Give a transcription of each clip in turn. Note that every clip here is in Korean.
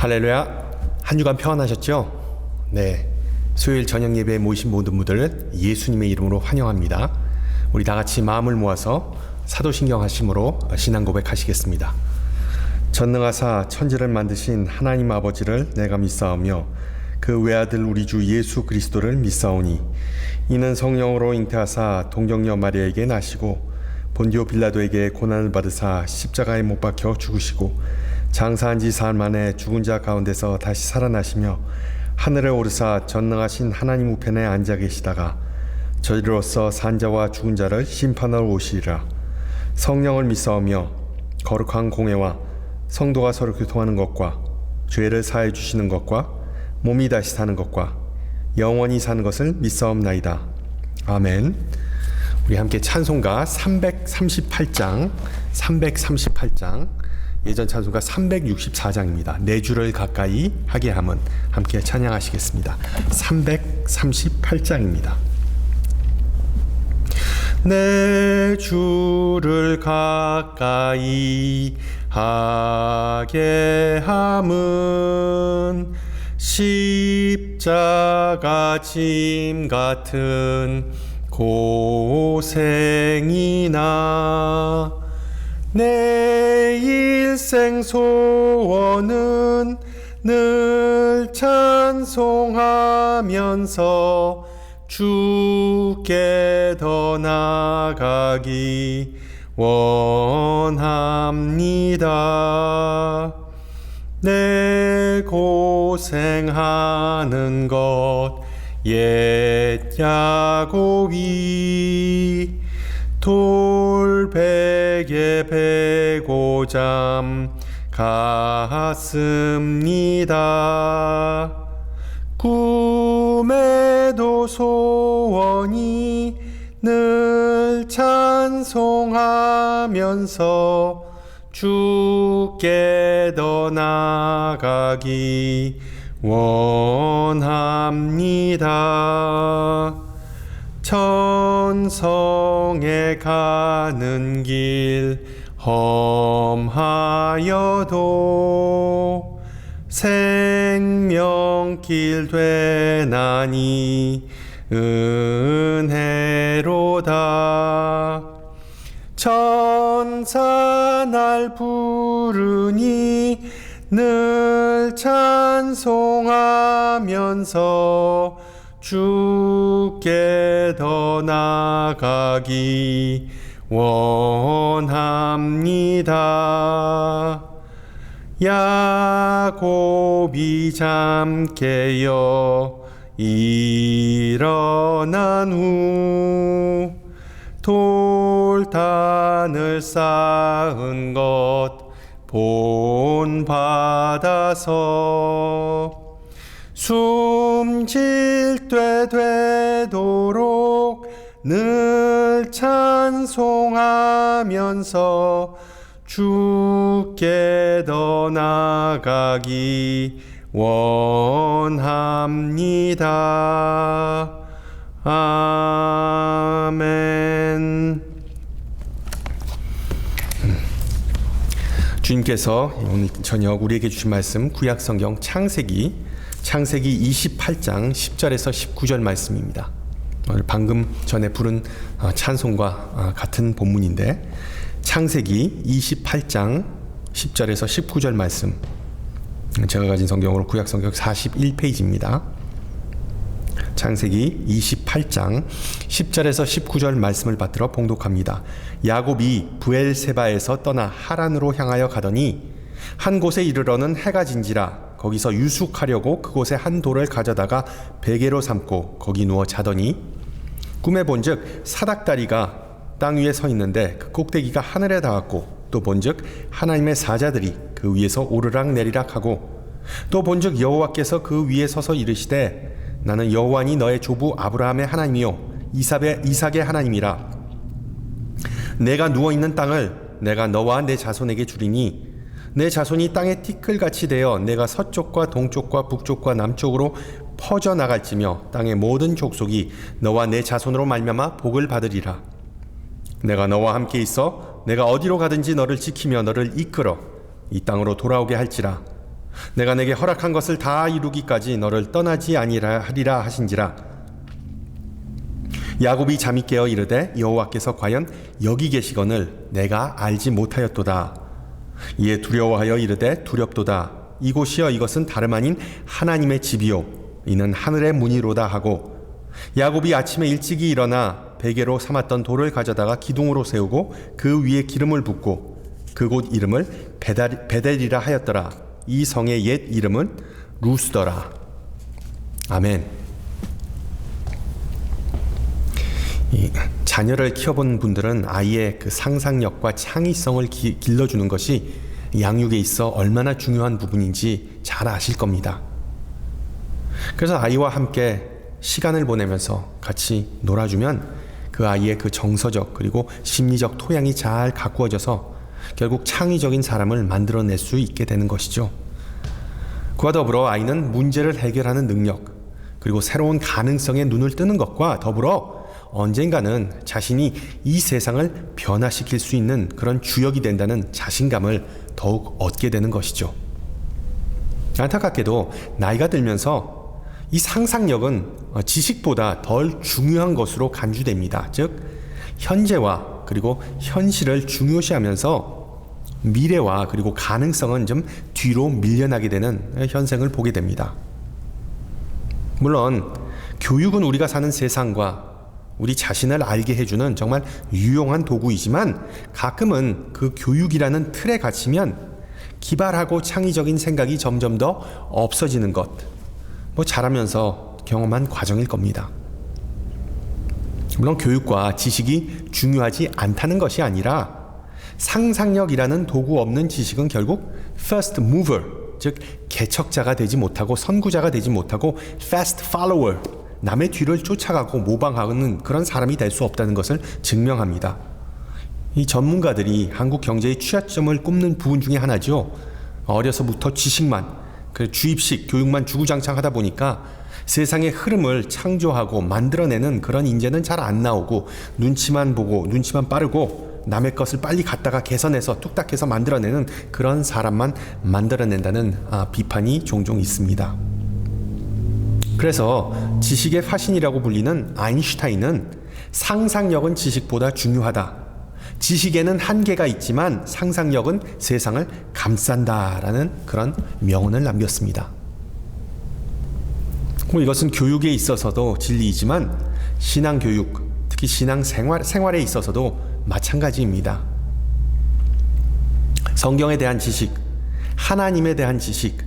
할렐루야. 한 주간 평안하셨죠? 네, 수요일 저녁 예배에 모이신 모든 분들을 예수님의 이름으로 환영합니다. 우리 다 같이 마음을 모아서 사도신경 하심으로 신앙 고백하시겠습니다. 전능하사 천지를 만드신 하나님 아버지를 내가 믿사오며 그 외아들 우리 주 예수 그리스도를 믿사오니 이는 성령으로 잉태하사 동정녀 마리아에게 나시고 본디오 빌라도에게 고난을 받으사 십자가에 못 박혀 죽으시고 장사한 지 사흘 만에 죽은 자 가운데서 다시 살아나시며 하늘에 오르사 전능하신 하나님 우편에 앉아 계시다가 저리로서 산자와 죽은 자를 심판하러 오시리라. 성령을 믿사오며 거룩한 공회와 성도가 서로 교통하는 것과 죄를 사해 주시는 것과 몸이 다시 사는 것과 영원히 사는 것을 믿사옵나이다. 아멘. 우리 함께 찬송가 338장 예전 찬송가 364장입니다. 내 주를 가까이 하게 함은 함께 찬양하시겠습니다. 338장입니다. 내 주를 가까이 하게 함은 십자가 짐 같은 고생이나 내 일생 소원은 늘 찬송하면서 주께 더 나아가기 원합니다. 내 고생하는 것 옛 야곱이 돌베개 베고 잠 갔습니다. 꿈에도 소원이 늘 찬송하면서 주께 더 나아가기 원합니다. 천성에 가는 길 험하여도 생명길 되나니 은혜로다. 천사 날 부르니 늘 찬송하면서 주께 더 나아가기 원합니다. 야곱이 잠 깨어 일어난 후 돌단을 쌓은 것 본받아서 숨질 때 되도록 늘 찬송하면서 주께 더 나아가기 원합니다. 아멘. 주님께서 오늘 저녁 우리에게 주신 말씀 구약성경 창세기 28장 10절에서 19절 말씀입니다. 오늘 방금 전에 부른 찬송과 같은 본문인데 창세기 28장 10절에서 19절 말씀, 제가 가진 성경으로 구약성경 41페이지입니다. 창세기 28장 10절에서 19절 말씀을 받들어 봉독합니다. 야곱이 브엘세바에서 떠나 하란으로 향하여 가더니 한 곳에 이르러는 해가 진지라 거기서 유숙하려고 그곳에 한 돌을 가져다가 베개로 삼고 거기 누워 자더니 꿈에 본즉 사닥다리가 땅 위에 서 있는데 그 꼭대기가 하늘에 닿았고 또 본즉 하나님의 사자들이 그 위에서 오르락 내리락 하고 또 본즉 여호와께서 그 위에 서서 이르시되 나는 여호와니 너의 조부 아브라함의 하나님이요 이삭의 하나님이라. 내가 누워있는 땅을 내가 너와 내 자손에게 주리니 내 자손이 땅의 티끌같이 되어 내가 서쪽과 동쪽과 북쪽과 남쪽으로 퍼져나갈지며 땅의 모든 족속이 너와 내 자손으로 말미암아 복을 받으리라. 내가 너와 함께 있어 내가 어디로 가든지 너를 지키며 너를 이끌어 이 땅으로 돌아오게 할지라. 내가 내게 허락한 것을 다 이루기까지 너를 떠나지 아니라 하리라 하신지라. 야곱이 잠이 깨어 이르되 여호와께서 과연 여기 계시거늘 내가 알지 못하였도다. 이에 두려워하여 이르되 두렵도다. 이곳이여 이것은 다름 아닌 하나님의 집이요 이는 하늘의 문이로다 하고, 야곱이 아침에 일찍이 일어나 베개로 삼았던 돌을 가져다가 기둥으로 세우고 그 위에 기름을 붓고 그곳 이름을 베델이라 하였더라. 이 성의 옛 이름은 루스더라. 아멘. 이 자녀를 키워본 분들은 아이의 그 상상력과 창의성을 길러주는 것이 양육에 있어 얼마나 중요한 부분인지 잘 아실 겁니다. 그래서 아이와 함께 시간을 보내면서 같이 놀아주면 그 아이의 그 정서적 그리고 심리적 토양이 잘 가꾸어져서 결국 창의적인 사람을 만들어낼 수 있게 되는 것이죠. 그와 더불어 아이는 문제를 해결하는 능력 그리고 새로운 가능성에 눈을 뜨는 것과 더불어 언젠가는 자신이 이 세상을 변화시킬 수 있는 그런 주역이 된다는 자신감을 더욱 얻게 되는 것이죠. 안타깝게도 나이가 들면서 이 상상력은 지식보다 덜 중요한 것으로 간주됩니다. 즉 현재와 그리고 현실을 중요시하면서 미래와 그리고 가능성은 좀 뒤로 밀려나게 되는 현상을 보게 됩니다. 물론 교육은 우리가 사는 세상과 우리 자신을 알게 해주는 정말 유용한 도구이지만 가끔은 그 교육이라는 틀에 갇히면 기발하고 창의적인 생각이 점점 더 없어지는 것, 자라면서 경험한 과정일 겁니다. 물론 교육과 지식이 중요하지 않다는 것이 아니라 상상력이라는 도구 없는 지식은 결국 first mover, 즉 개척자가 되지 못하고 선구자가 되지 못하고 fast follower, 남의 뒤를 쫓아가고 모방하는 그런 사람이 될 수 없다는 것을 증명합니다. 이 전문가들이 한국 경제의 취약점을 꼽는 부분 중에 하나죠. 어려서부터 지식만, 주입식 교육만 주구장창 하다 보니까 세상의 흐름을 창조하고 만들어내는 그런 인재는 잘 안 나오고 눈치만 보고 눈치만 빠르고 남의 것을 빨리 갖다가 개선해서 뚝딱해서 만들어내는 그런 사람만 만들어낸다는 비판이 종종 있습니다. 그래서 지식의 화신이라고 불리는 아인슈타인은 상상력은 지식보다 중요하다. 지식에는 한계가 있지만 상상력은 세상을 감싼다라는 그런 명언을 남겼습니다. 이것은 교육에 있어서도 진리이지만 신앙교육, 특히 신앙생활에 있어서도 마찬가지입니다. 성경에 대한 지식, 하나님에 대한 지식,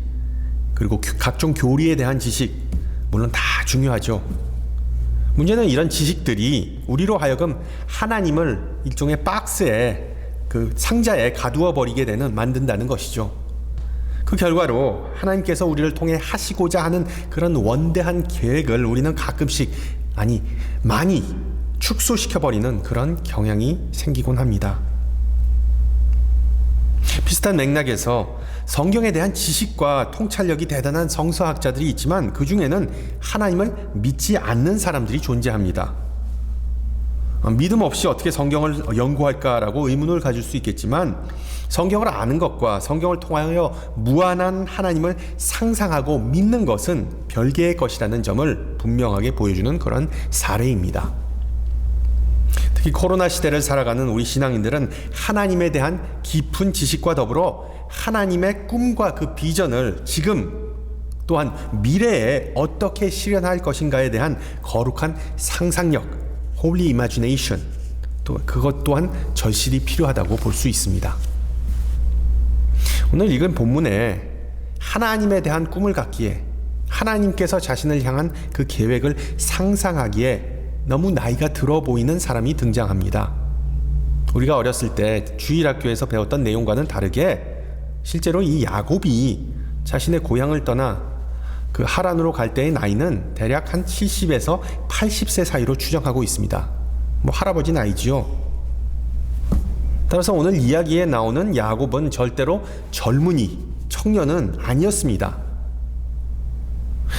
그리고 각종 교리에 대한 지식, 물론 다 중요하죠. 문제는 이런 지식들이 우리로 하여금 하나님을 일종의 박스에, 그 상자에 가두어 버리게 만든다는 것이죠. 그 결과로 하나님께서 우리를 통해 하시고자 하는 그런 원대한 계획을 우리는 가끔씩, 많이 축소시켜버리는 그런 경향이 생기곤 합니다. 비슷한 맥락에서 성경에 대한 지식과 통찰력이 대단한 성서학자들이 있지만 그 중에는 하나님을 믿지 않는 사람들이 존재합니다. 믿음 없이 어떻게 성경을 연구할까라고 의문을 가질 수 있겠지만 성경을 아는 것과 성경을 통하여 무한한 하나님을 상상하고 믿는 것은 별개의 것이라는 점을 분명하게 보여주는 그런 사례입니다. 특히 코로나 시대를 살아가는 우리 신앙인들은 하나님에 대한 깊은 지식과 더불어 하나님의 꿈과 그 비전을 지금 또한 미래에 어떻게 실현할 것인가에 대한 거룩한 상상력, Holy Imagination, 또 그것 또한 절실히 필요하다고 볼 수 있습니다. 오늘 읽은 본문에 하나님에 대한 꿈을 갖기에, 하나님께서 자신을 향한 그 계획을 상상하기에 너무 나이가 들어 보이는 사람이 등장합니다. 우리가 어렸을 때 주일학교에서 배웠던 내용과는 다르게 실제로 이 야곱이 자신의 고향을 떠나 그 하란으로 갈 때의 나이는 대략 한 70에서 80세 사이로 추정하고 있습니다. 할아버지 나이지요. 따라서 오늘 이야기에 나오는 야곱은 절대로 젊은이, 청년은 아니었습니다.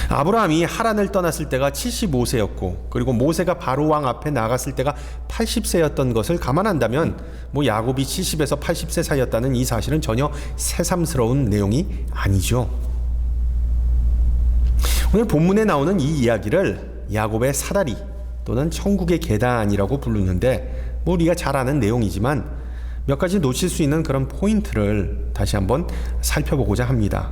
아브라함이 하란을 떠났을 때가 75세였고 그리고 모세가 바로 왕 앞에 나갔을 때가 80세였던 것을 감안한다면 야곱이 70에서 80세 사이였다는 이 사실은 전혀 새삼스러운 내용이 아니죠. 오늘 본문에 나오는 이 이야기를 야곱의 사다리 또는 천국의 계단이라고 부르는데 우리가 잘 아는 내용이지만 몇 가지 놓칠 수 있는 그런 포인트를 다시 한번 살펴보고자 합니다.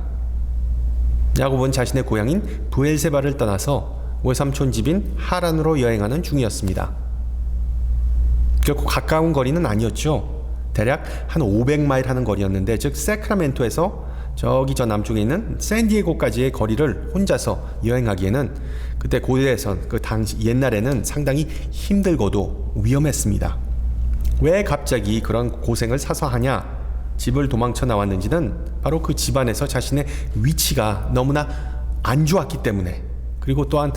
야곱은 자신의 고향인 브엘세바를 떠나서 외삼촌 집인 하란으로 여행하는 중이었습니다. 결코 가까운 거리는 아니었죠. 대략 한 500마일 하는 거리였는데, 즉 세크라멘토에서 저기 저 남쪽에 있는 샌디에고까지의 거리를 혼자서 여행하기에는 그때 고대에선 그 당시 옛날에는 상당히 힘들고도 위험했습니다. 왜 갑자기 그런 고생을 사서 하냐? 집을 도망쳐 나왔는지는 바로 그 집안에서 자신의 위치가 너무나 안 좋았기 때문에, 그리고 또한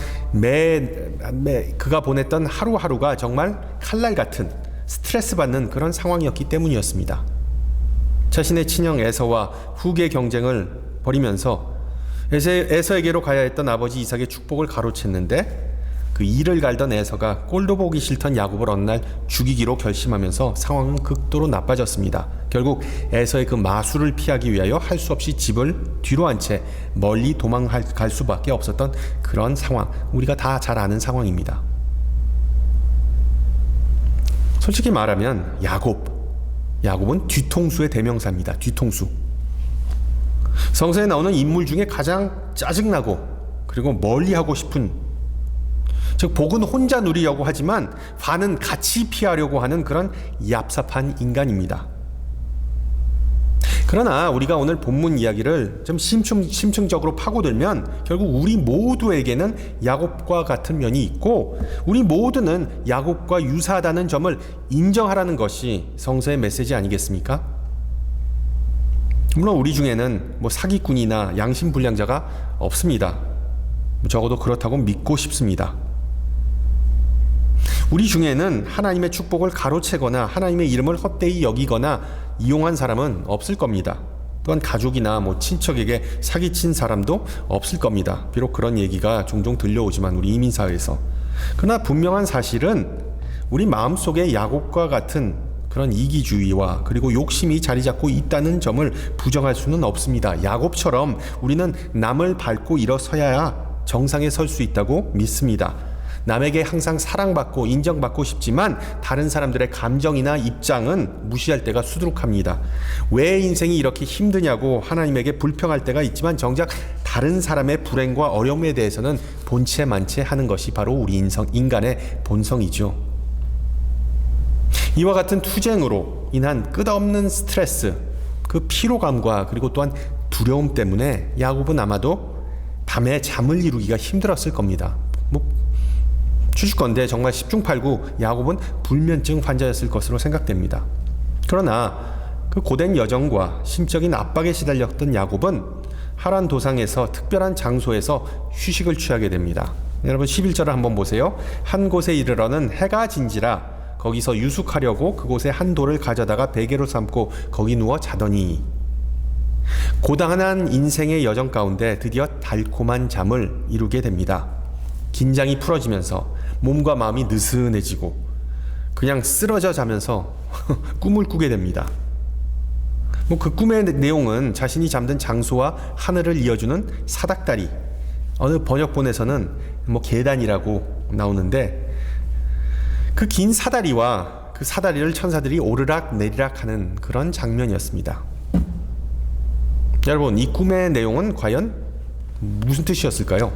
그가 보냈던 하루하루가 정말 칼날 같은 스트레스 받는 그런 상황이었기 때문이었습니다. 자신의 친형 에서와 후계 경쟁을 벌이면서 에서에게로 가야 했던 아버지 이삭의 축복을 가로챘는데, 그 이를 갈던 에서가 꼴도 보기 싫던 야곱을 어느 날 죽이기로 결심하면서 상황은 극도로 나빠졌습니다. 결국 에서의 그 마술을 피하기 위하여 할 수 없이 집을 뒤로 한 채 멀리 도망갈 수밖에 없었던 그런 상황, 우리가 다 잘 아는 상황입니다. 솔직히 말하면 야곱은 뒤통수의 대명사입니다. 뒤통수. 성서에 나오는 인물 중에 가장 짜증나고 그리고 멀리하고 싶은, 즉 복은 혼자 누리려고 하지만 반은 같이 피하려고 하는 그런 얍삽한 인간입니다. 그러나 우리가 오늘 본문 이야기를 좀 심층적으로 파고들면 결국 우리 모두에게는 야곱과 같은 면이 있고, 우리 모두는 야곱과 유사하다는 점을 인정하라는 것이 성서의 메시지 아니겠습니까? 물론 우리 중에는 사기꾼이나 양심불량자가 없습니다. 적어도 그렇다고 믿고 싶습니다. 우리 중에는 하나님의 축복을 가로채거나 하나님의 이름을 헛되이 여기거나 이용한 사람은 없을 겁니다. 또한 가족이나 친척에게 사기친 사람도 없을 겁니다. 비록 그런 얘기가 종종 들려오지만 우리 이민사회에서. 그러나 분명한 사실은 우리 마음속에 야곱과 같은 그런 이기주의와 그리고 욕심이 자리 잡고 있다는 점을 부정할 수는 없습니다. 야곱처럼 우리는 남을 밟고 일어서야 정상에 설 수 있다고 믿습니다. 남에게 항상 사랑받고 인정받고 싶지만 다른 사람들의 감정이나 입장은 무시할 때가 수두룩합니다. 왜 인생이 이렇게 힘드냐고 하나님에게 불평할 때가 있지만 정작 다른 사람의 불행과 어려움에 대해서는 본체 만체 하는 것이 바로 우리 인간의 본성이죠. 이와 같은 투쟁으로 인한 끝없는 스트레스, 그 피로감과 그리고 또한 두려움 때문에 야곱은 아마도 밤에 잠을 이루기가 힘들었을 겁니다. 추측건데 정말 10중 8구 야곱은 불면증 환자였을 것으로 생각됩니다. 그러나 그 고된 여정과 심적인 압박에 시달렸던 야곱은 하란 도상에서 특별한 장소에서 휴식을 취하게 됩니다. 여러분 11절을 한번 보세요. 한 곳에 이르러는 해가 진지라 거기서 유숙하려고 그곳에 한 돌을 가져다가 베개로 삼고 거기 누워 자더니, 고단한 인생의 여정 가운데 드디어 달콤한 잠을 이루게 됩니다. 긴장이 풀어지면서 몸과 마음이 느슨해지고 그냥 쓰러져 자면서 꿈을 꾸게 됩니다. 그 꿈의 내용은 자신이 잠든 장소와 하늘을 이어주는 사닥다리, 어느 번역본에서는 계단이라고 나오는데, 그 긴 사다리와 그 사다리를 천사들이 오르락 내리락 하는 그런 장면이었습니다. 여러분, 이 꿈의 내용은 과연 무슨 뜻이었을까요?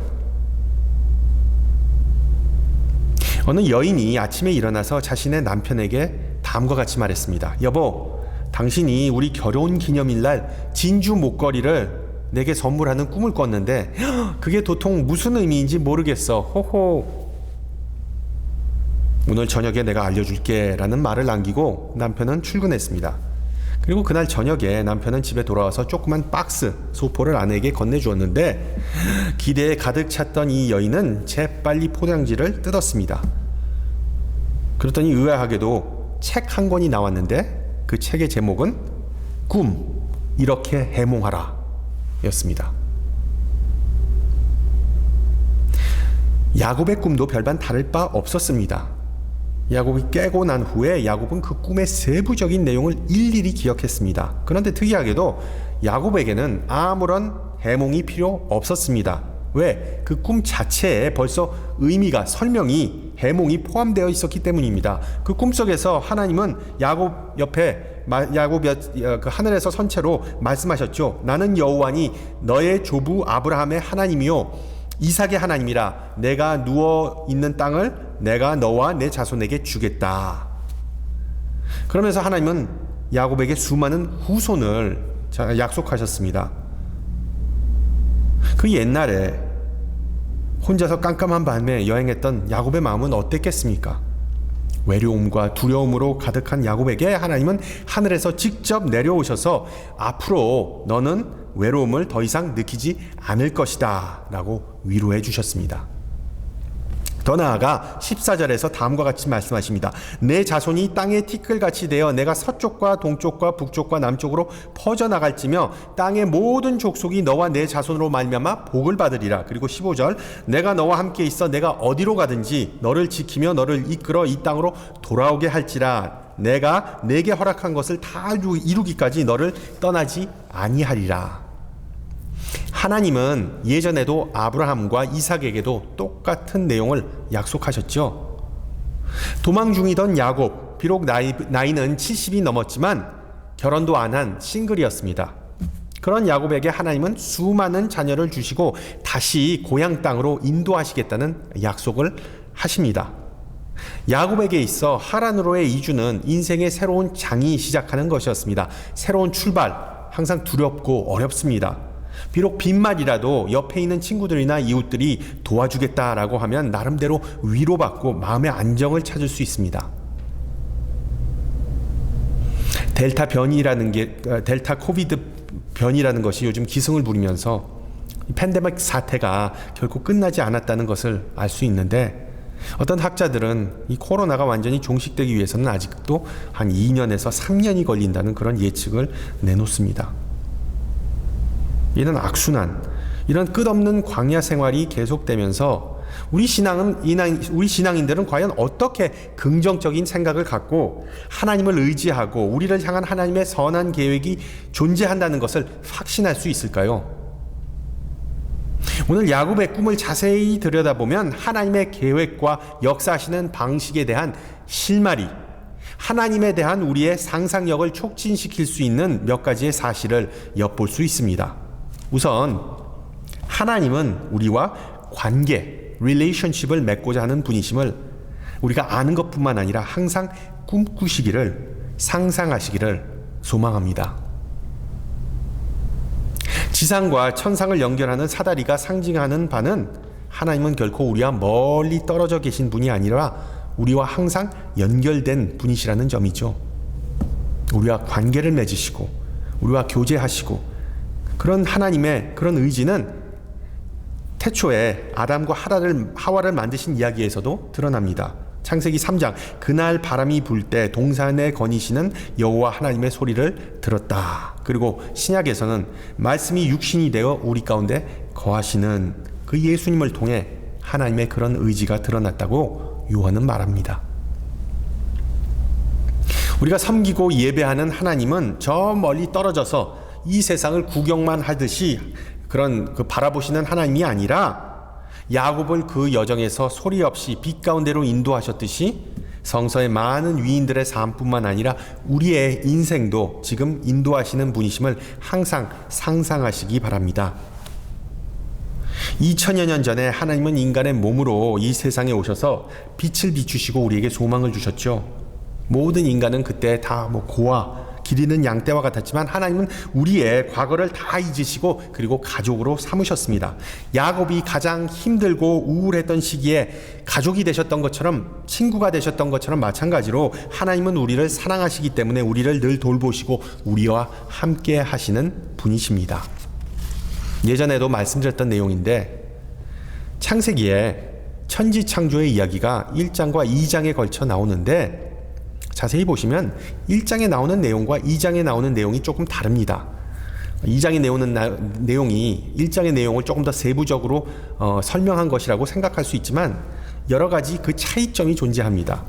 어느 여인이 아침에 일어나서 자신의 남편에게 다음과 같이 말했습니다. 여보, 당신이 우리 결혼 기념일날 진주 목걸이를 내게 선물하는 꿈을 꿨는데 그게 도통 무슨 의미인지 모르겠어. 호호. 오늘 저녁에 내가 알려줄게 라는 말을 남기고 남편은 출근했습니다. 그리고 그날 저녁에 남편은 집에 돌아와서 조그만 박스 소포를 아내에게 건네주었는데, 기대에 가득 찼던 이 여인은 재빨리 포장지를 뜯었습니다. 그랬더니 의아하게도 책 한 권이 나왔는데 그 책의 제목은 꿈, 이렇게 해몽하라 였습니다. 야곱의 꿈도 별반 다를 바 없었습니다. 야곱이 깨고 난 후에 야곱은 그 꿈의 세부적인 내용을 일일이 기억했습니다. 그런데 특이하게도 야곱에게는 아무런 해몽이 필요 없었습니다. 왜? 그 꿈 자체에 벌써 의미가, 설명이, 해몽이 포함되어 있었기 때문입니다. 그 꿈속에서 하나님은 야곱 옆에 그 하늘에서 선체로 말씀하셨죠. 나는 여호와니 너의 조부 아브라함의 하나님이요 이삭의 하나님이라. 내가 누워 있는 땅을 내가 너와 내 자손에게 주겠다. 그러면서 하나님은 야곱에게 수많은 후손을 약속하셨습니다. 그 옛날에 혼자서 깜깜한 밤에 여행했던 야곱의 마음은 어땠겠습니까? 외로움과 두려움으로 가득한 야곱에게 하나님은 하늘에서 직접 내려오셔서 앞으로 너는 외로움을 더 이상 느끼지 않을 것이다 라고 위로해 주셨습니다. 더 나아가 14절에서 다음과 같이 말씀하십니다. 내 자손이 땅의 티끌같이 되어 내가 서쪽과 동쪽과 북쪽과 남쪽으로 퍼져나갈지며 땅의 모든 족속이 너와 내 자손으로 말미암아 복을 받으리라. 그리고 15절 내가 너와 함께 있어 내가 어디로 가든지 너를 지키며 너를 이끌어 이 땅으로 돌아오게 할지라. 내가 내게 허락한 것을 다 이루기까지 너를 떠나지 아니하리라. 하나님은 예전에도 아브라함과 이삭에게도 똑같은 내용을 약속하셨죠. 도망 중이던 야곱, 비록 나이는 70이 넘었지만 결혼도 안 한 싱글이었습니다. 그런 야곱에게 하나님은 수많은 자녀를 주시고 다시 고향 땅으로 인도하시겠다는 약속을 하십니다. 야곱에게 있어 하란으로의 이주는 인생의 새로운 장이 시작하는 것이었습니다. 새로운 출발, 항상 두렵고 어렵습니다. 비록 빈말이라도 옆에 있는 친구들이나 이웃들이 도와주겠다라고 하면 나름대로 위로받고 마음의 안정을 찾을 수 있습니다. 델타 코비드 변이라는 것이 요즘 기승을 부리면서 팬데믹 사태가 결코 끝나지 않았다는 것을 알 수 있는데, 어떤 학자들은 이 코로나가 완전히 종식되기 위해서는 아직도 한 2년에서 3년이 걸린다는 그런 예측을 내놓습니다. 이런 악순환, 이런 끝없는 광야 생활이 계속되면서 우리 신앙인들은 과연 어떻게 긍정적인 생각을 갖고 하나님을 의지하고 우리를 향한 하나님의 선한 계획이 존재한다는 것을 확신할 수 있을까요? 오늘 야곱의 꿈을 자세히 들여다보면 하나님의 계획과 역사하시는 방식에 대한 실마리, 하나님에 대한 우리의 상상력을 촉진시킬 수 있는 몇 가지의 사실을 엿볼 수 있습니다. 우선 하나님은 우리와 관계, 릴레이션십을 맺고자 하는 분이심을 우리가 아는 것뿐만 아니라 항상 꿈꾸시기를, 상상하시기를 소망합니다. 지상과 천상을 연결하는 사다리가 상징하는 바는 하나님은 결코 우리와 멀리 떨어져 계신 분이 아니라 우리와 항상 연결된 분이시라는 점이죠. 우리와 관계를 맺으시고 우리와 교제하시고, 그런 하나님의 그런 의지는 태초에 아담과 하와를 만드신 이야기에서도 드러납니다. 창세기 3장, 그날 바람이 불 때 동산에 거니시는 여호와 하나님의 소리를 들었다. 그리고 신약에서는 말씀이 육신이 되어 우리 가운데 거하시는 그 예수님을 통해 하나님의 그런 의지가 드러났다고 요한은 말합니다. 우리가 섬기고 예배하는 하나님은 저 멀리 떨어져서 이 세상을 구경만 하듯이 그런 바라보시는 하나님이 아니라 야곱을 그 여정에서 소리 없이 빛 가운데로 인도하셨듯이 성서의 많은 위인들의 삶뿐만 아니라 우리의 인생도 지금 인도하시는 분이심을 항상 상상하시기 바랍니다. 2000여 년 전에 하나님은 인간의 몸으로 이 세상에 오셔서 빛을 비추시고 우리에게 소망을 주셨죠. 모든 인간은 그때 다 고아, 기르는 양떼와 같았지만 하나님은 우리의 과거를 다 잊으시고 그리고 가족으로 삼으셨습니다. 야곱이 가장 힘들고 우울했던 시기에 가족이 되셨던 것처럼, 친구가 되셨던 것처럼 마찬가지로 하나님은 우리를 사랑하시기 때문에 우리를 늘 돌보시고 우리와 함께 하시는 분이십니다. 예전에도 말씀드렸던 내용인데, 창세기에 천지창조의 이야기가 1장과 2장에 걸쳐 나오는데 자세히 보시면 1장에 나오는 내용과 2장에 나오는 내용이 조금 다릅니다. 2장에 나오는 내용이 1장의 내용을 조금 더 세부적으로 설명한 것이라고 생각할 수 있지만 여러 가지 그 차이점이 존재합니다.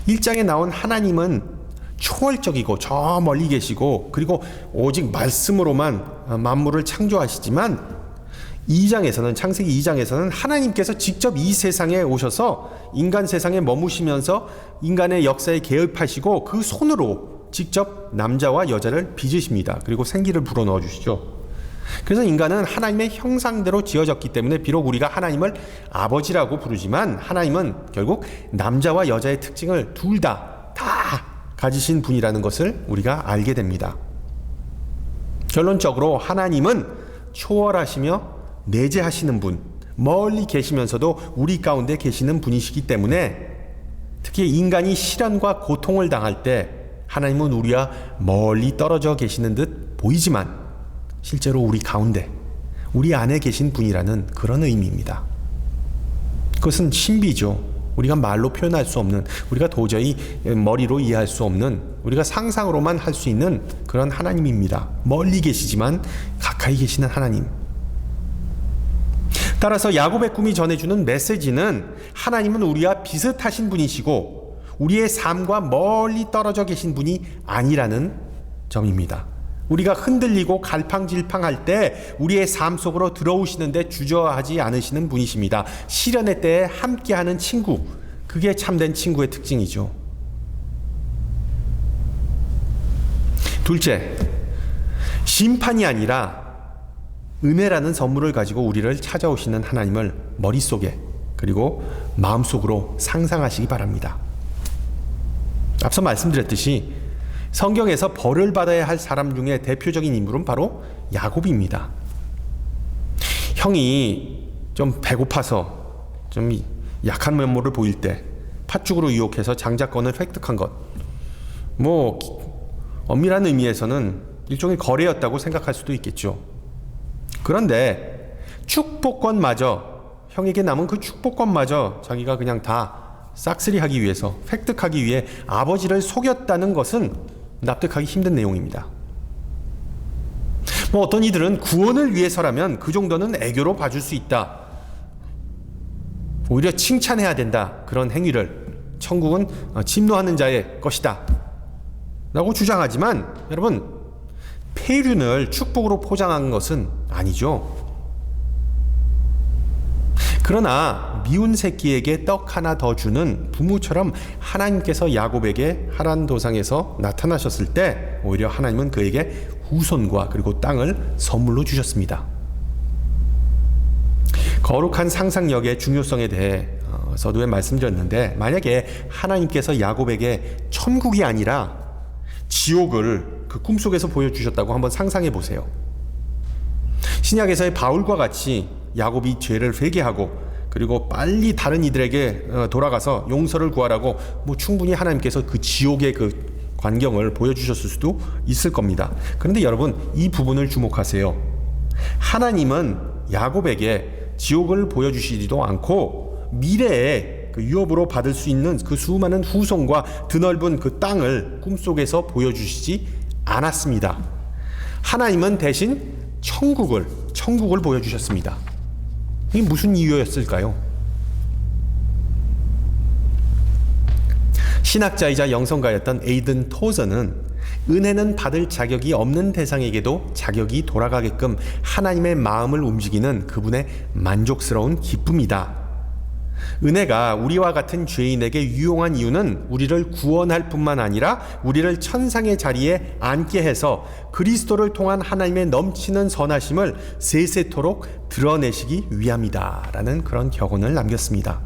1장에 나온 하나님은 초월적이고 저 멀리 계시고 그리고 오직 말씀으로만 만물을 창조하시지만 창세기 2장에서는 하나님께서 직접 이 세상에 오셔서 인간 세상에 머무시면서 인간의 역사에 개입하시고 그 손으로 직접 남자와 여자를 빚으십니다. 그리고 생기를 불어넣어 주시죠. 그래서 인간은 하나님의 형상대로 지어졌기 때문에 비록 우리가 하나님을 아버지라고 부르지만 하나님은 결국 남자와 여자의 특징을 둘 다 가지신 분이라는 것을 우리가 알게 됩니다. 결론적으로 하나님은 초월하시며 내재하시는 분, 멀리 계시면서도 우리 가운데 계시는 분이시기 때문에 특히 인간이 시련과 고통을 당할 때 하나님은 우리와 멀리 떨어져 계시는 듯 보이지만 실제로 우리 가운데, 우리 안에 계신 분이라는 그런 의미입니다. 그것은 신비죠. 우리가 말로 표현할 수 없는, 우리가 도저히 머리로 이해할 수 없는, 우리가 상상으로만 할 수 있는 그런 하나님입니다. 멀리 계시지만 가까이 계시는 하나님. 따라서 야곱의 꿈이 전해주는 메시지는 하나님은 우리와 비슷하신 분이시고 우리의 삶과 멀리 떨어져 계신 분이 아니라는 점입니다. 우리가 흔들리고 갈팡질팡할 때 우리의 삶 속으로 들어오시는데 주저하지 않으시는 분이십니다. 시련의 때에 함께하는 친구, 그게 참된 친구의 특징이죠. 둘째, 심판이 아니라 은혜라는 선물을 가지고 우리를 찾아오시는 하나님을 머릿속에 그리고 마음속으로 상상하시기 바랍니다. 앞서 말씀드렸듯이 성경에서 벌을 받아야 할 사람 중에 대표적인 인물은 바로 야곱입니다. 형이 좀 배고파서 좀 약한 면모를 보일 때 팥죽으로 유혹해서 장자권을 획득한 것, 엄밀한 의미에서는 일종의 거래였다고 생각할 수도 있겠죠. 그런데 축복권마저, 형에게 남은 그 축복권마저 자기가 그냥 다 싹쓸이하기 위해서, 획득하기 위해 아버지를 속였다는 것은 납득하기 힘든 내용입니다. 어떤 이들은 구원을 위해서라면 그 정도는 애교로 봐줄 수 있다, 오히려 칭찬해야 된다, 그런 행위를 천국은 침노하는 자의 것이다 라고 주장하지만, 여러분, 폐륜을 축복으로 포장한 것은 아니죠. 그러나 미운 새끼에게 떡 하나 더 주는 부모처럼 하나님께서 야곱에게 하란 도상에서 나타나셨을 때 오히려 하나님은 그에게 후손과 그리고 땅을 선물로 주셨습니다. 거룩한 상상력의 중요성에 대해 서두에 말씀드렸는데, 만약에 하나님께서 야곱에게 천국이 아니라 지옥을 그 꿈속에서 보여주셨다고 한번 상상해 보세요. 신약에서의 바울과 같이 야곱이 죄를 회개하고 그리고 빨리 다른 이들에게 돌아가서 용서를 구하라고 충분히 하나님께서 그 지옥의 그 광경을 보여주셨을 수도 있을 겁니다. 그런데 여러분, 이 부분을 주목하세요. 하나님은 야곱에게 지옥을 보여주시지도 않고 미래에 그 유업으로 받을 수 있는 그 수많은 후손과 드넓은 그 땅을 꿈속에서 보여주시지 않았습니다. 하나님은 대신 천국을 보여주셨습니다. 이게 무슨 이유였을까요? 신학자이자 영성가였던 에이든 토저는 은혜는 받을 자격이 없는 대상에게도 자격이 돌아가게끔 하나님의 마음을 움직이는 그분의 만족스러운 기쁨이다. 은혜가 우리와 같은 죄인에게 유용한 이유는 우리를 구원할 뿐만 아니라 우리를 천상의 자리에 앉게 해서 그리스도를 통한 하나님의 넘치는 선하심을 세세토록 드러내시기 위함이다 라는 그런 격언을 남겼습니다.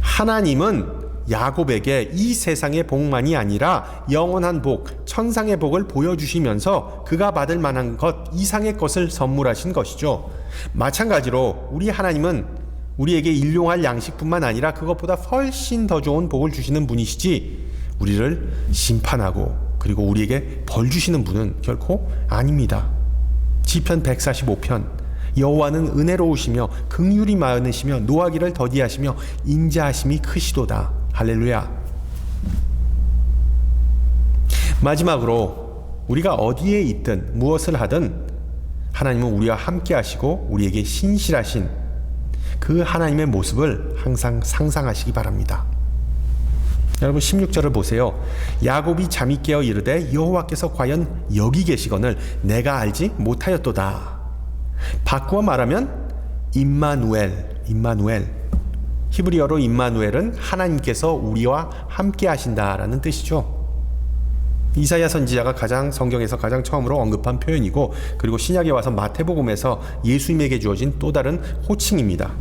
하나님은 야곱에게 이 세상의 복만이 아니라 영원한 복, 천상의 복을 보여주시면서 그가 받을 만한 것 이상의 것을 선물하신 것이죠. 마찬가지로 우리 하나님은 우리에게 일용할 양식뿐만 아니라 그것보다 훨씬 더 좋은 복을 주시는 분이시지, 우리를 심판하고 그리고 우리에게 벌 주시는 분은 결코 아닙니다. 시편 145편, 여호와는 은혜로우시며 긍휼이 많으시며 노하기를 더디하시며 인자하심이 크시도다. 할렐루야. 마지막으로 우리가 어디에 있든 무엇을 하든 하나님은 우리와 함께 하시고 우리에게 신실하신 그 하나님의 모습을 항상 상상하시기 바랍니다. 여러분, 16절을 보세요. 야곱이 잠이 깨어 이르되 여호와께서 과연 여기 계시거늘 내가 알지 못하였도다. 바꾸어 말하면 임마누엘. 히브리어로 임마누엘은 하나님께서 우리와 함께 하신다라는 뜻이죠. 이사야 선지자가 성경에서 가장 처음으로 언급한 표현이고, 그리고 신약에 와서 마태복음에서 예수님에게 주어진 또 다른 호칭입니다.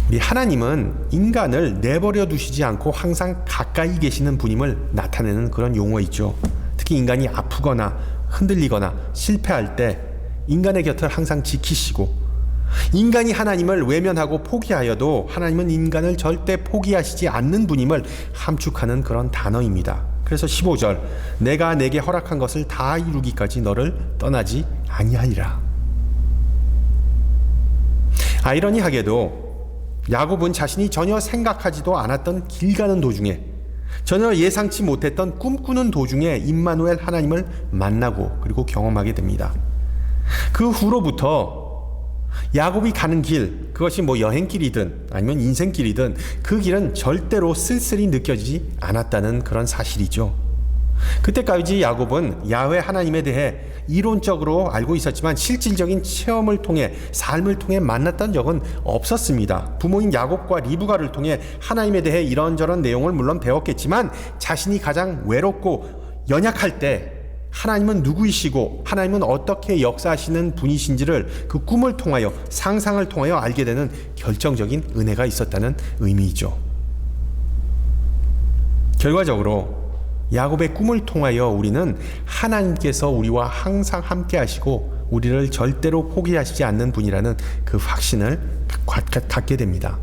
우리 하나님은 인간을 내버려 두시지 않고 항상 가까이 계시는 분임을 나타내는 그런 용어이죠. 특히 인간이 아프거나 흔들리거나 실패할 때 인간의 곁을 항상 지키시고, 인간이 하나님을 외면하고 포기하여도 하나님은 인간을 절대 포기하시지 않는 분임을 함축하는 그런 단어입니다. 그래서 15절, 내가 내게 허락한 것을 다 이루기까지 너를 떠나지 아니하리라. 아이러니하게도 야곱은 자신이 전혀 생각하지도 않았던 길 가는 도중에, 전혀 예상치 못했던 꿈꾸는 도중에 임마누엘 하나님을 만나고 그리고 경험하게 됩니다. 그 후로부터 야곱이 가는 길, 그것이 여행길이든 아니면 인생길이든 그 길은 절대로 쓸쓸히 느껴지지 않았다는 그런 사실이죠. 그때까지 야곱은 야훼 하나님에 대해 이론적으로 알고 있었지만 실질적인 체험을 통해, 삶을 통해 만났던 적은 없었습니다. 부모인 야곱과 리브가를 통해 하나님에 대해 이런저런 내용을 물론 배웠겠지만, 자신이 가장 외롭고 연약할 때 하나님은 누구이시고 하나님은 어떻게 역사하시는 분이신지를 그 꿈을 통하여, 상상을 통하여 알게 되는 결정적인 은혜가 있었다는 의미이죠. 결과적으로 야곱의 꿈을 통하여 우리는 하나님께서 우리와 항상 함께 하시고 우리를 절대로 포기하시지 않는 분이라는 그 확신을 갖게 됩니다.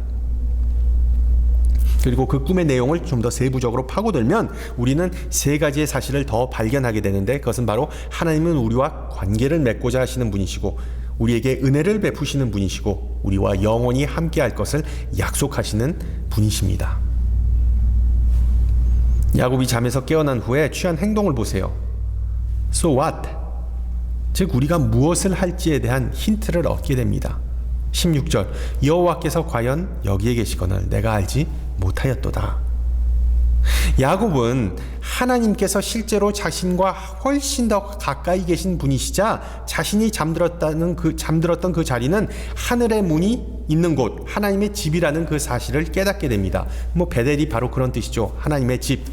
그리고 그 꿈의 내용을 좀 더 세부적으로 파고들면 우리는 세 가지의 사실을 더 발견하게 되는데, 그것은 바로 하나님은 우리와 관계를 맺고자 하시는 분이시고, 우리에게 은혜를 베푸시는 분이시고, 우리와 영원히 함께 할 것을 약속하시는 분이십니다. 야곱이 잠에서 깨어난 후에 취한 행동을 보세요. So what? 즉 우리가 무엇을 할지에 대한 힌트를 얻게 됩니다. 16절, 여호와께서 과연 여기에 계시거늘 내가 알지 못하였도다. 야곱은 하나님께서 실제로 자신과 훨씬 더 가까이 계신 분이시자 자신이 잠들었던 그 자리는 하늘의 문이 있는 곳, 하나님의 집이라는 그 사실을 깨닫게 됩니다. 베델이 바로 그런 뜻이죠. 하나님의 집.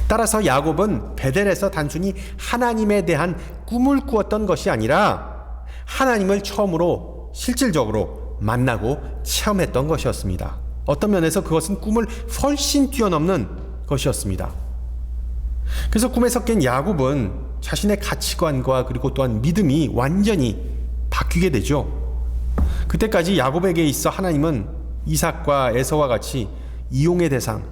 따라서 야곱은 베델에서 단순히 하나님에 대한 꿈을 꾸었던 것이 아니라 하나님을 처음으로 실질적으로 만나고 체험했던 것이었습니다. 어떤 면에서 그것은 꿈을 훨씬 뛰어넘는 것이었습니다. 그래서 꿈에서 깬 야곱은 자신의 가치관과 그리고 또한 믿음이 완전히 바뀌게 되죠. 그때까지 야곱에게 있어 하나님은 이삭과 에서와 같이 이용의 대상,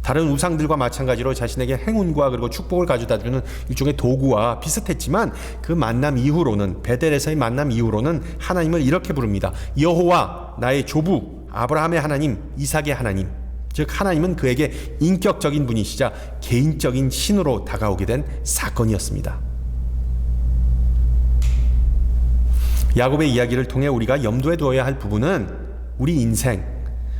다른 우상들과 마찬가지로 자신에게 행운과 그리고 축복을 가져다주는 일종의 도구와 비슷했지만, 그 만남 이후로는, 베델에서의 만남 이후로는 하나님을 이렇게 부릅니다. 여호와 나의 조부, 아브라함의 하나님, 이삭의 하나님. 즉 하나님은 그에게 인격적인 분이시자 개인적인 신으로 다가오게 된 사건이었습니다. 야곱의 이야기를 통해 우리가 염두에 두어야 할 부분은 우리 인생,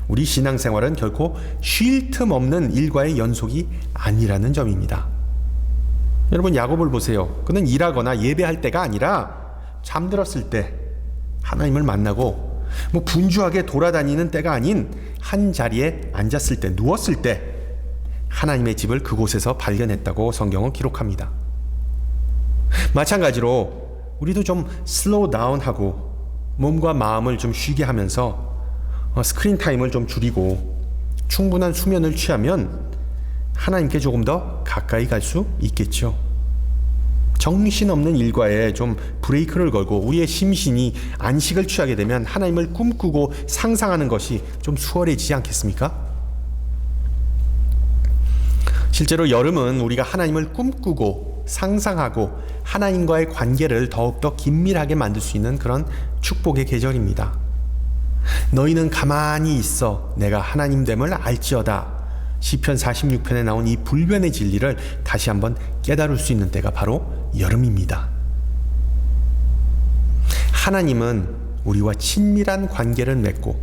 우리 신앙생활은 결코 쉴 틈 없는 일과의 연속이 아니라는 점입니다. 여러분, 야곱을 보세요. 그는 일하거나 예배할 때가 아니라 잠들었을 때 하나님을 만나고, 분주하게 돌아다니는 때가 아닌 한 자리에 앉았을 때, 누웠을 때 하나님의 집을 그곳에서 발견했다고 성경은 기록합니다. 마찬가지로 우리도 좀 슬로우 다운하고 몸과 마음을 좀 쉬게 하면서 스크린 타임을 좀 줄이고 충분한 수면을 취하면 하나님께 조금 더 가까이 갈 수 있겠죠. 정신없는 일과에 좀 브레이크를 걸고 우리의 심신이 안식을 취하게 되면 하나님을 꿈꾸고 상상하는 것이 좀 수월해지지 않겠습니까? 실제로 여름은 우리가 하나님을 꿈꾸고 상상하고 하나님과의 관계를 더욱더 긴밀하게 만들 수 있는 그런 축복의 계절입니다. 너희는 가만히 있어 내가 하나님됨을 알지어다. 시편 46편에 나온 이 불변의 진리를 다시 한번 깨달을 수 있는 때가 바로 여름입니다. 하나님은 우리와 친밀한 관계를 맺고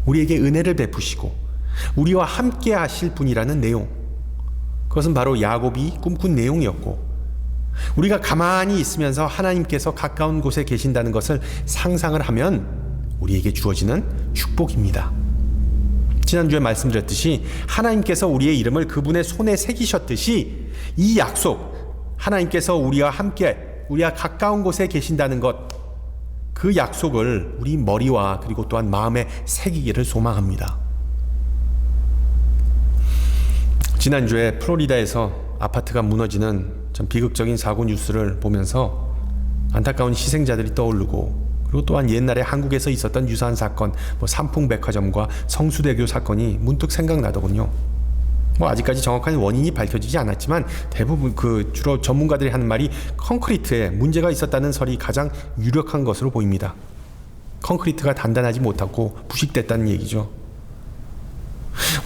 우리에게 은혜를 베푸시고 우리와 함께 하실 분이라는 내용, 그것은 바로 야곱이 꿈꾼 내용이었고, 우리가 가만히 있으면서 하나님께서 가까운 곳에 계신다는 것을 상상을 하면 우리에게 주어지는 축복입니다. 지난주에 말씀드렸듯이 하나님께서 우리의 이름을 그분의 손에 새기셨듯이 이 약속, 하나님께서 우리와 함께 우리와 가까운 곳에 계신다는 것, 그 약속을 우리 머리와 그리고 또한 마음에 새기기를 소망합니다. 지난주에 플로리다에서 아파트가 무너지는 좀 비극적인 사고 뉴스를 보면서 안타까운 희생자들이 떠오르고, 그리고 또한 옛날에 한국에서 있었던 유사한 사건, 삼풍백화점과 성수대교 사건이 문득 생각나더군요. 아직까지 정확한 원인이 밝혀지지 않았지만 대부분 주로 전문가들이 하는 말이 콘크리트에 문제가 있었다는 설이 가장 유력한 것으로 보입니다. 콘크리트가 단단하지 못하고 부식됐다는 얘기죠.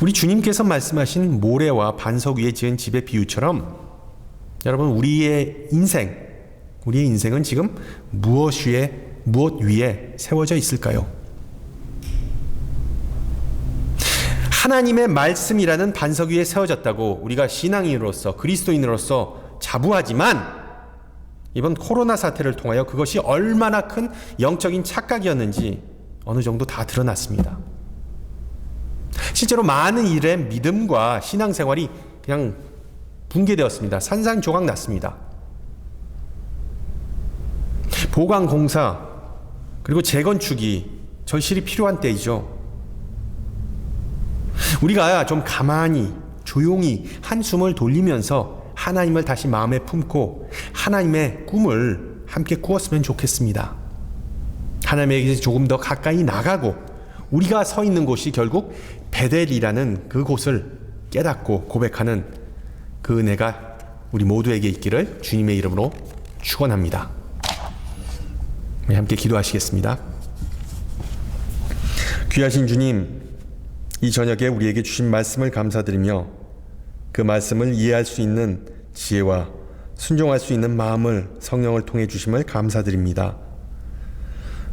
우리 주님께서 말씀하신 모래와 반석 위에 지은 집의 비유처럼 여러분, 우리의 인생은 지금 무엇 위에 세워져 있을까요? 하나님의 말씀이라는 반석 위에 세워졌다고 우리가 신앙인으로서, 그리스도인으로서 자부하지만 이번 코로나 사태를 통하여 그것이 얼마나 큰 영적인 착각이었는지 어느 정도 다 드러났습니다. 실제로 많은 일의 믿음과 신앙생활이 그냥 붕괴되었습니다. 산산조각 났습니다. 보강공사 그리고 재건축이 절실히 필요한 때이죠. 우리가 좀 가만히 조용히 한숨을 돌리면서 하나님을 다시 마음에 품고 하나님의 꿈을 함께 꾸었으면 좋겠습니다. 하나님에게 조금 더 가까이 나가고 우리가 서 있는 곳이 결국 베델이라는 그곳을 깨닫고 고백하는 그 은혜가 우리 모두에게 있기를 주님의 이름으로 축원합니다. 함께 기도하시겠습니다. 귀하신 주님, 이 저녁에 우리에게 주신 말씀을 감사드리며 그 말씀을 이해할 수 있는 지혜와 순종할 수 있는 마음을 성령을 통해 주심을 감사드립니다.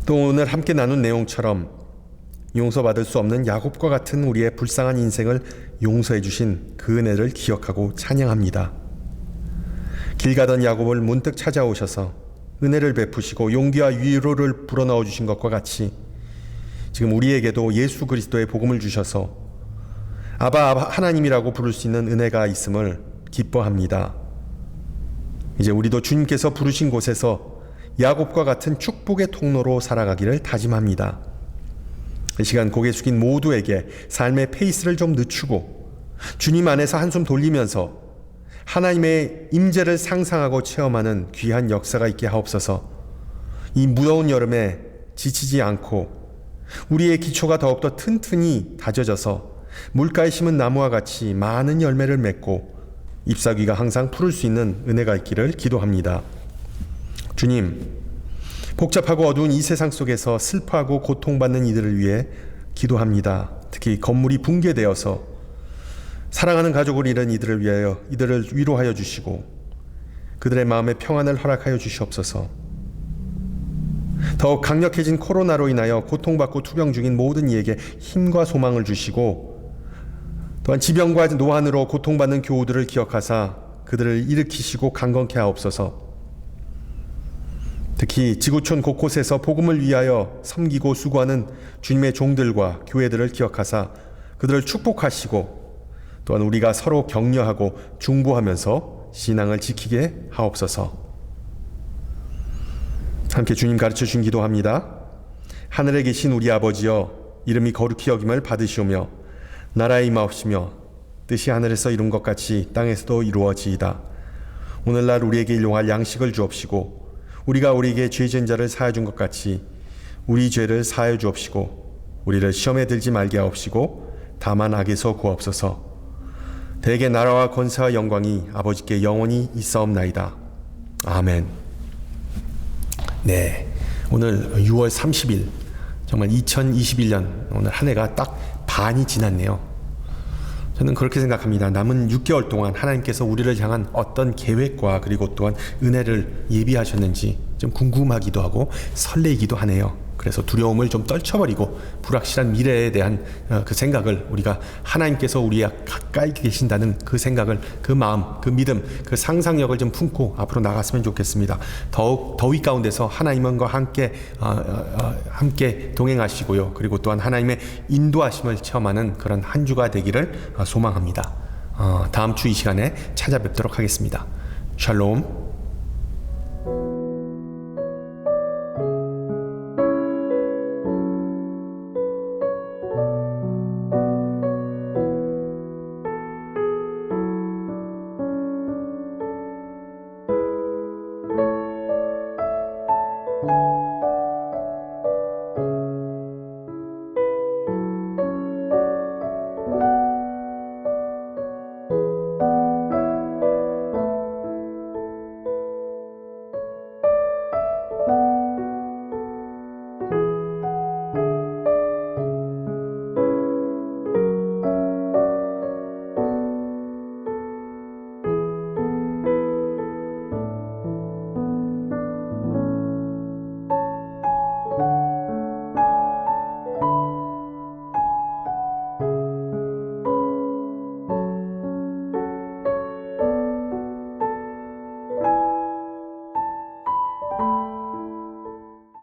또 오늘 함께 나눈 내용처럼 용서받을 수 없는 야곱과 같은 우리의 불쌍한 인생을 용서해 주신 그 은혜를 기억하고 찬양합니다. 길 가던 야곱을 문득 찾아오셔서 은혜를 베푸시고 용기와 위로를 불어넣어 주신 것과 같이 지금 우리에게도 예수 그리스도의 복음을 주셔서 아바 하나님이라고 부를 수 있는 은혜가 있음을 기뻐합니다. 이제 우리도 주님께서 부르신 곳에서 야곱과 같은 축복의 통로로 살아가기를 다짐합니다. 이 시간 고개 숙인 모두에게 삶의 페이스를 좀 늦추고 주님 안에서 한숨 돌리면서 하나님의 임재를 상상하고 체험하는 귀한 역사가 있게 하옵소서. 이 무더운 여름에 지치지 않고 우리의 기초가 더욱더 튼튼히 다져져서 물가에 심은 나무와 같이 많은 열매를 맺고 잎사귀가 항상 푸를 수 있는 은혜가 있기를 기도합니다. 주님, 복잡하고 어두운 이 세상 속에서 슬퍼하고 고통받는 이들을 위해 기도합니다. 특히 건물이 붕괴되어서 사랑하는 가족을 잃은 이들을 위하여 이들을 위로하여 주시고 그들의 마음에 평안을 허락하여 주시옵소서. 더욱 강력해진 코로나로 인하여 고통받고 투병 중인 모든 이에게 힘과 소망을 주시고 또한 지병과 노환으로 고통받는 교우들을 기억하사 그들을 일으키시고 강건케 하옵소서. 특히 지구촌 곳곳에서 복음을 위하여 섬기고 수고하는 주님의 종들과 교회들을 기억하사 그들을 축복하시고 또한 우리가 서로 격려하고 중보하면서 신앙을 지키게 하옵소서. 함께 주님 가르쳐 주신 기도합니다. 하늘에 계신 우리 아버지여, 이름이 거룩히 여김을 받으시오며 나라의 임하옵시며 뜻이 하늘에서 이룬 것 같이 땅에서도 이루어지이다. 오늘날 우리에게 일용할 양식을 주옵시고 우리가 우리에게 죄 지은 자를 사하여 준 것 같이 우리 죄를 사하여 주옵시고 우리를 시험에 들지 말게 하옵시고 다만 악에서 구하옵소서. 대개 나라와 권세와 영광이 아버지께 영원히 있사옵나이다. 아멘. 네, 오늘 6월 30일 정말 2021년 오늘 한 해가 딱 반이 지났네요. 저는 그렇게 생각합니다. 남은 6개월 동안 하나님께서 우리를 향한 어떤 계획과 그리고 또한 은혜를 예비하셨는지 좀 궁금하기도 하고 설레이기도 하네요. 그래서 두려움을 좀 떨쳐버리고 불확실한 미래에 대한 그 생각을, 우리가 하나님께서 우리 가까이 계신다는 그 생각을, 그 마음, 그 믿음, 그 상상력을 좀 품고 앞으로 나갔으면 좋겠습니다. 더욱 더위 가운데서 하나님과 함께 동행하시고요. 그리고 또한 하나님의 인도하심을 체험하는 그런 한 주가 되기를 소망합니다. 다음 주 이 시간에 찾아뵙도록 하겠습니다. 샬롬.